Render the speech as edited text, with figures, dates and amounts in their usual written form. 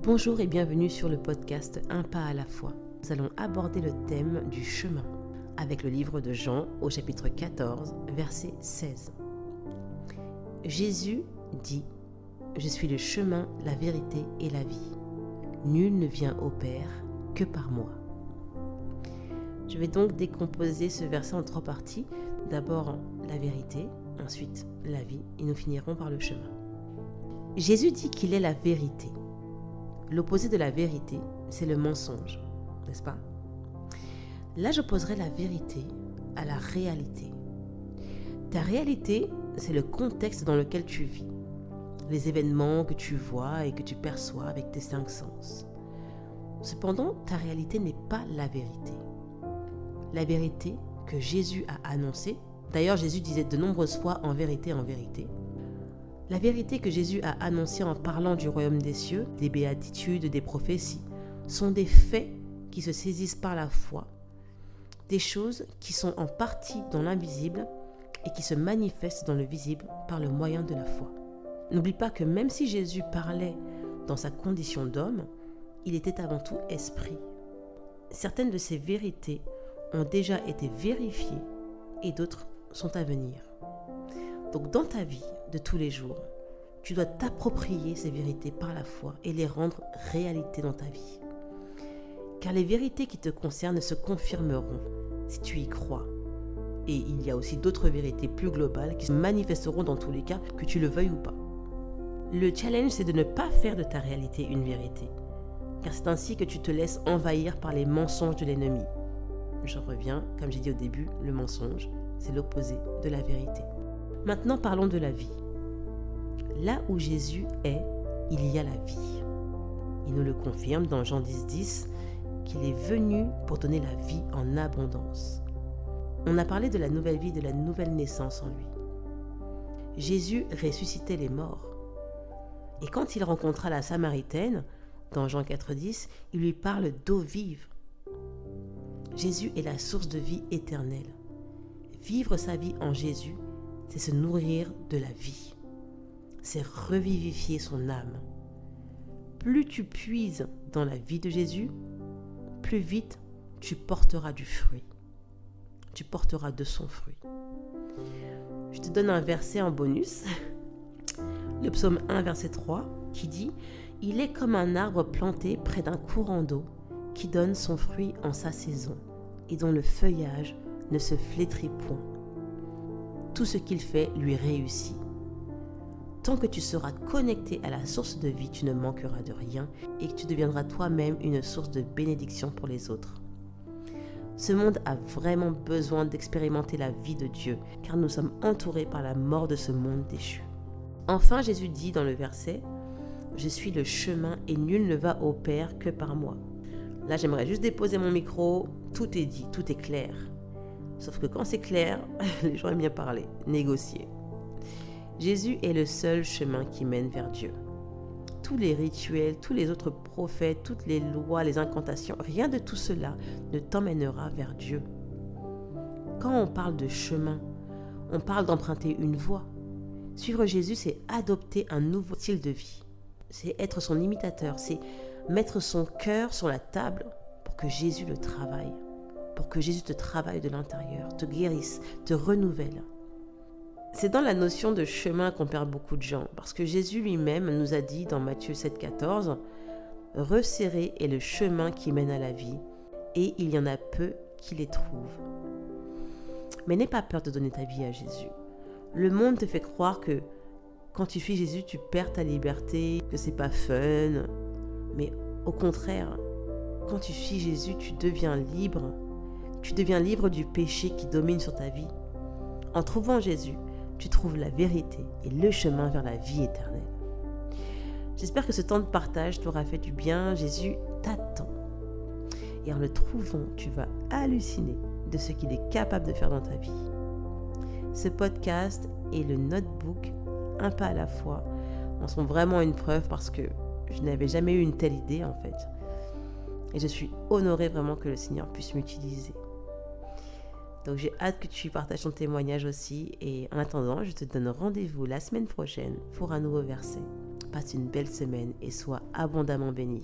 Bonjour et bienvenue sur le podcast Un pas à la fois. Nous allons aborder le thème du chemin avec le livre de Jean au chapitre 14, verset 16. Jésus dit « Je suis le chemin, la vérité et la vie. Nul ne vient au Père que par moi. » Je vais donc décomposer ce verset en 3 parties. D'abord la vérité, ensuite la vie et nous finirons par le chemin. Jésus dit qu'il est la vérité. L'opposé de la vérité, c'est le mensonge, n'est-ce pas? Là, j'opposerai la vérité à la réalité. Ta réalité, c'est le contexte dans lequel tu vis, les événements que tu vois et que tu perçois avec tes 5 sens. Cependant, ta réalité n'est pas la vérité. La vérité que Jésus a annoncée, d'ailleurs Jésus disait de nombreuses fois en vérité, la vérité que Jésus a annoncée en parlant du royaume des cieux, des béatitudes, des prophéties, sont des faits qui se saisissent par la foi, des choses qui sont en partie dans l'invisible et qui se manifestent dans le visible par le moyen de la foi. N'oublie pas que même si Jésus parlait dans sa condition d'homme, il était avant tout esprit. Certaines de ces vérités ont déjà été vérifiées et d'autres sont à venir. Donc dans ta vie de tous les jours, tu dois t'approprier ces vérités par la foi et les rendre réalité dans ta vie. Car les vérités qui te concernent se confirmeront si tu y crois. Et il y a aussi d'autres vérités plus globales qui se manifesteront dans tous les cas, que tu le veuilles ou pas. Le challenge, c'est de ne pas faire de ta réalité une vérité. Car c'est ainsi que tu te laisses envahir par les mensonges de l'ennemi. Je reviens, comme j'ai dit au début, le mensonge, c'est l'opposé de la vérité. Maintenant, parlons de la vie. Là où Jésus est, il y a la vie. Il nous le confirme dans Jean 10,10 qu'il est venu pour donner la vie en abondance. On a parlé de la nouvelle vie, de la nouvelle naissance en lui. Jésus ressuscitait les morts. Et quand il rencontra la Samaritaine, dans Jean 4,10, il lui parle d'eau vive. Jésus est la source de vie éternelle. Vivre sa vie en Jésus, c'est se nourrir de la vie. C'est revivifier son âme. Plus tu puises dans la vie de Jésus, plus vite tu porteras du fruit. Tu porteras de son fruit. Je te donne un verset en bonus. Le psaume 1, verset 3, qui dit « Il est comme un arbre planté près d'un courant d'eau qui donne son fruit en sa saison et dont le feuillage ne se flétrit point. Tout ce qu'il fait lui réussit. Tant que tu seras connecté à la source de vie, tu ne manqueras de rien et que tu deviendras toi-même une source de bénédiction pour les autres. » Ce monde a vraiment besoin d'expérimenter la vie de Dieu, car nous sommes entourés par la mort de ce monde déchu. Enfin, Jésus dit dans le verset « Je suis le chemin et nul ne va au Père que par moi. » Là, j'aimerais juste déposer mon micro. Tout est dit, tout est clair. Sauf que quand c'est clair, les gens aiment bien parler, négocier. Jésus est le seul chemin qui mène vers Dieu. Tous les rituels, tous les autres prophètes, toutes les lois, les incantations, rien de tout cela ne t'emmènera vers Dieu. Quand on parle de chemin, on parle d'emprunter une voie. Suivre Jésus, c'est adopter un nouveau style de vie. C'est être son imitateur, c'est mettre son cœur sur la table pour que Jésus le travaille. Pour que Jésus te travaille de l'intérieur, te guérisse, te renouvelle. C'est dans la notion de chemin qu'on perd beaucoup de gens, parce que Jésus lui-même nous a dit dans Matthieu 7,14 « Resserré est le chemin qui mène à la vie, et il y en a peu qui les trouvent. » Mais n'aie pas peur de donner ta vie à Jésus. Le monde te fait croire que quand tu suis Jésus, tu perds ta liberté, que c'est pas fun. Mais au contraire, quand tu suis Jésus, tu deviens libre. Tu deviens libre du péché qui domine sur ta vie. En trouvant Jésus, tu trouves la vérité et le chemin vers la vie éternelle. J'espère que ce temps de partage t'aura fait du bien. Jésus t'attend. Et en le trouvant, tu vas halluciner de ce qu'il est capable de faire dans ta vie. Ce podcast et le notebook Un pas à la fois en sont vraiment une preuve parce que je n'avais jamais eu une telle idée en fait. Et je suis honorée vraiment que le Seigneur puisse m'utiliser. Donc j'ai hâte que tu partages ton témoignage aussi. Et en attendant, je te donne rendez-vous la semaine prochaine pour un nouveau verset. Passe une belle semaine et sois abondamment béni.